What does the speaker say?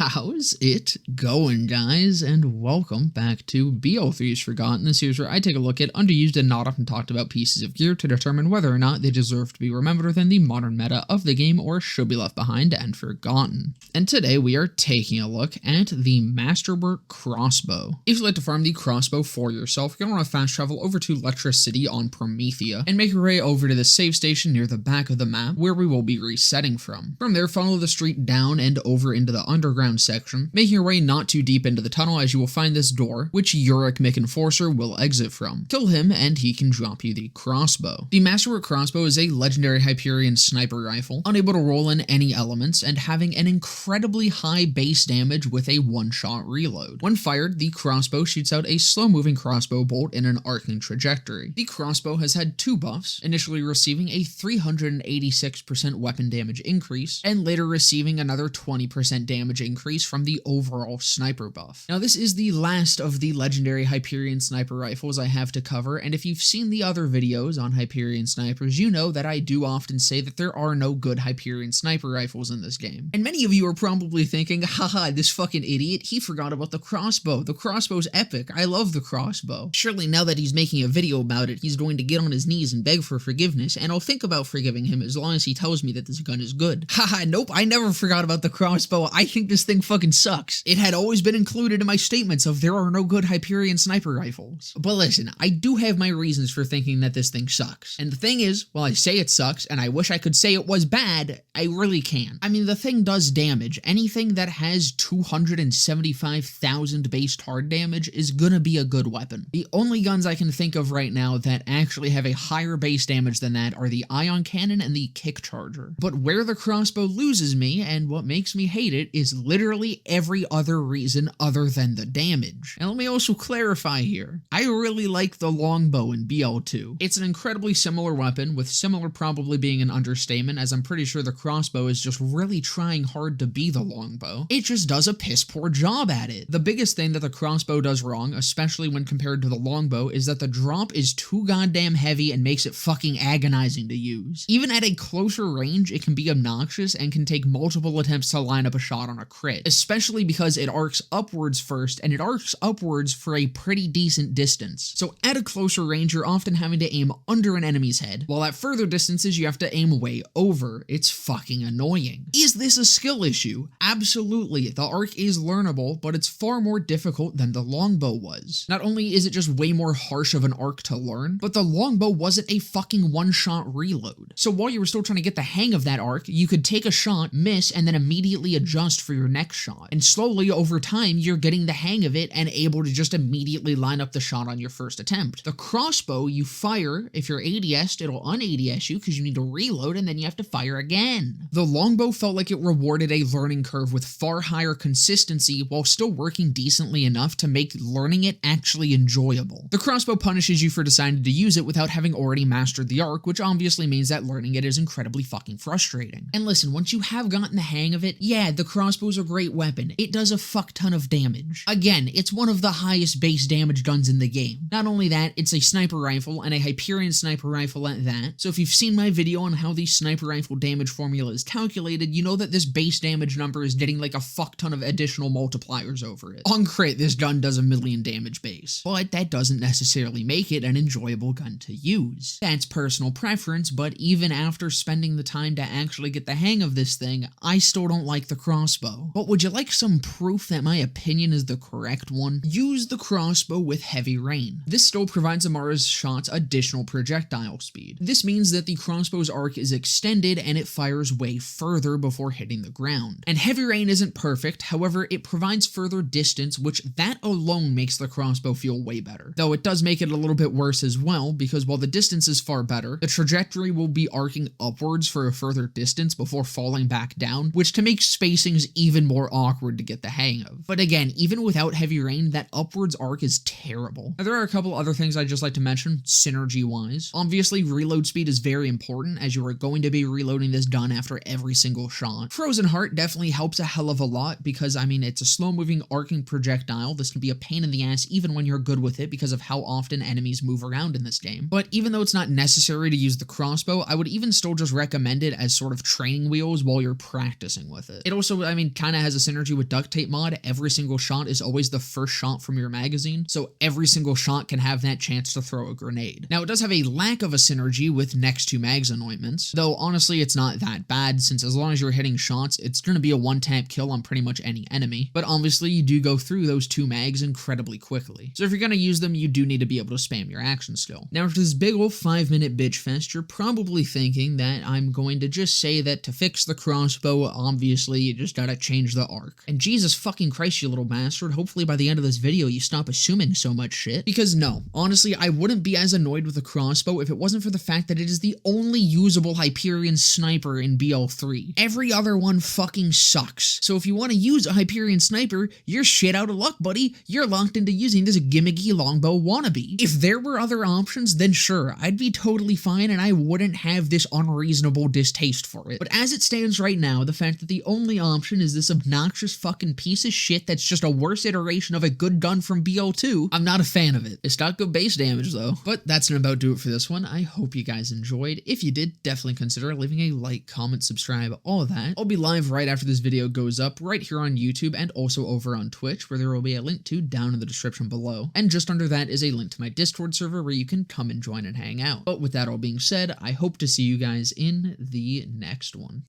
How's it going, guys? And welcome back to BL3's Forgotten, the series where I take a look at underused and not often talked about pieces of gear to determine whether or not they deserve to be remembered within the modern meta of the game or should be left behind and forgotten. And today we are taking a look at the Masterwork Crossbow. If you'd like to farm the crossbow for yourself, you're going to want to fast travel over to Lectress City on Promethea and make your way over to the save station near the back of the map where we will be resetting from. From there, follow the street down and over into the underground section, making your way not too deep into the tunnel as you will find this door, which Uric McEnforcer will exit from. Kill him and he can drop you the crossbow. The Masterwork Crossbow is a legendary Hyperion sniper rifle, unable to roll in any elements and having an incredibly high base damage with a one-shot reload. When fired, the crossbow shoots out a slow-moving crossbow bolt in an arcing trajectory. The crossbow has had two buffs, initially receiving a 386% weapon damage increase, and later receiving another 20% damage increase from the overall sniper buff. Now this is the last of the legendary Hyperion sniper rifles I have to cover, and if you've seen the other videos on Hyperion snipers, you know that I do often say that there are no good Hyperion sniper rifles in this game. And many of you are probably thinking, haha, this fucking idiot, he forgot about the crossbow. The crossbow's epic. I love the crossbow. Surely now that he's making a video about it, he's going to get on his knees and beg for forgiveness, and I'll think about forgiving him as long as he tells me that this gun is good. Haha, nope, I never forgot about the crossbow. I think this thing fucking sucks. It had always been included in my statements of there are no good Hyperion sniper rifles. But listen, I do have my reasons for thinking that this thing sucks. And the thing is, while I say it sucks, and I wish I could say it was bad, I really can't. I mean, the thing does damage. Anything that has 275,000 base hard damage is gonna be a good weapon. The only guns I can think of right now that actually have a higher base damage than that are the ion cannon and the kick charger. But where the crossbow loses me, and what makes me hate it, is literally every other reason other than the damage. And let me also clarify here. I really like the longbow in BL2. It's an incredibly similar weapon, with similar probably being an understatement, as I'm pretty sure the crossbow is just really trying hard to be the longbow. It just does a piss poor job at it. The biggest thing that the crossbow does wrong, especially when compared to the longbow, is that the drop is too goddamn heavy and makes it fucking agonizing to use. Even at a closer range, it can be obnoxious and can take multiple attempts to line up a shot on a crit, especially because it arcs upwards first, and it arcs upwards for a pretty decent distance. So at a closer range, you're often having to aim under an enemy's head, while at further distances, you have to aim way over. It's fucking annoying. Is this a skill issue? Absolutely. The arc is learnable, but it's far more difficult than the longbow was. Not only is it just way more harsh of an arc to learn, but the longbow wasn't a fucking one-shot reload. So while you were still trying to get the hang of that arc, you could take a shot, miss, and then immediately adjust for your next shot. And slowly, over time, you're getting the hang of it and able to just immediately line up the shot on your first attempt. The crossbow, you fire, if you're ADS'd, it'll un-ADS you because you need to reload and then you have to fire again. The longbow felt like it rewarded a learning curve with far higher consistency while still working decently enough to make learning it actually enjoyable. The crossbow punishes you for deciding to use it without having already mastered the arc, which obviously means that learning it is incredibly fucking frustrating. And listen, once you have gotten the hang of it, yeah, the crossbow's a great weapon. It does a fuck ton of damage. Again, it's one of the highest base damage guns in the game. Not only that, it's a sniper rifle and a Hyperion sniper rifle at that. So if you've seen my video on how the sniper rifle damage formula is calculated, you know that this base damage number is getting like a fuck ton of additional multipliers over it. On crit, this gun does 1,000,000 damage base, but that doesn't necessarily make it an enjoyable gun to use. That's personal preference, but even after spending the time to actually get the hang of this thing, I still don't like the crossbow. But would you like some proof that my opinion is the correct one? Use the crossbow with heavy rain. This still provides Amara's shots additional projectile speed. This means that the crossbow's arc is extended and it fires way further before hitting the ground. And heavy rain isn't perfect, however, it provides further distance, which that alone makes the crossbow feel way better. Though it does make it a little bit worse as well, because while the distance is far better, the trajectory will be arcing upwards for a further distance before falling back down, which to make spacings even more awkward to get the hang of. But again, even without heavy rain, that upwards arc is terrible. Now, there are a couple other things I'd just like to mention, synergy-wise. Obviously, reload speed is very important, as you are going to be reloading this gun after every single shot. Frozen Heart definitely helps a hell of a lot, because, I mean, it's a slow-moving arcing projectile. This can be a pain in the ass even when you're good with it, because of how often enemies move around in this game. But even though it's not necessary to use the crossbow, I would even still just recommend it as sort of training wheels while you're practicing with it. It also, I mean, kind kind of has a synergy with duct tape mod. Every single shot is always the first shot from your magazine, so every single shot can have that chance to throw a grenade. Now, it does have a lack of a synergy with next to mags anointments, though honestly it's not that bad, since as long as you're hitting shots, it's going to be a one-tap kill on pretty much any enemy. But obviously you do go through those 2 mags incredibly quickly, so if you're going to use them, you do need to be able to spam your action skill. Now, after this big ol' 5-minute bitch fest, you're probably thinking that I'm going to just say that to fix the crossbow, obviously you just gotta change the arc. And Jesus fucking Christ, you little bastard, hopefully by the end of this video you stop assuming so much shit. Because no, honestly, I wouldn't be as annoyed with the crossbow if it wasn't for the fact that it is the only usable Hyperion sniper in BL3. Every other one fucking sucks. So if you want to use a Hyperion sniper, you're shit out of luck, buddy. You're locked into using this gimmicky longbow wannabe. If there were other options, then sure, I'd be totally fine and I wouldn't have this unreasonable distaste for it. But as it stands right now, the fact that the only option is this obnoxious fucking piece of shit that's just a worse iteration of a good gun from BL2, I'm not a fan of it. It's got good base damage though. But that's gonna about do it for this one. I hope you guys enjoyed. If you did, definitely consider leaving a like, comment, subscribe, all of that. I'll be live right after this video goes up, right here on YouTube and also over on Twitch, where there will be a link to down in the description below. And just under that is a link to my Discord server where you can come and join and hang out. But with that all being said, I hope to see you guys in the next one.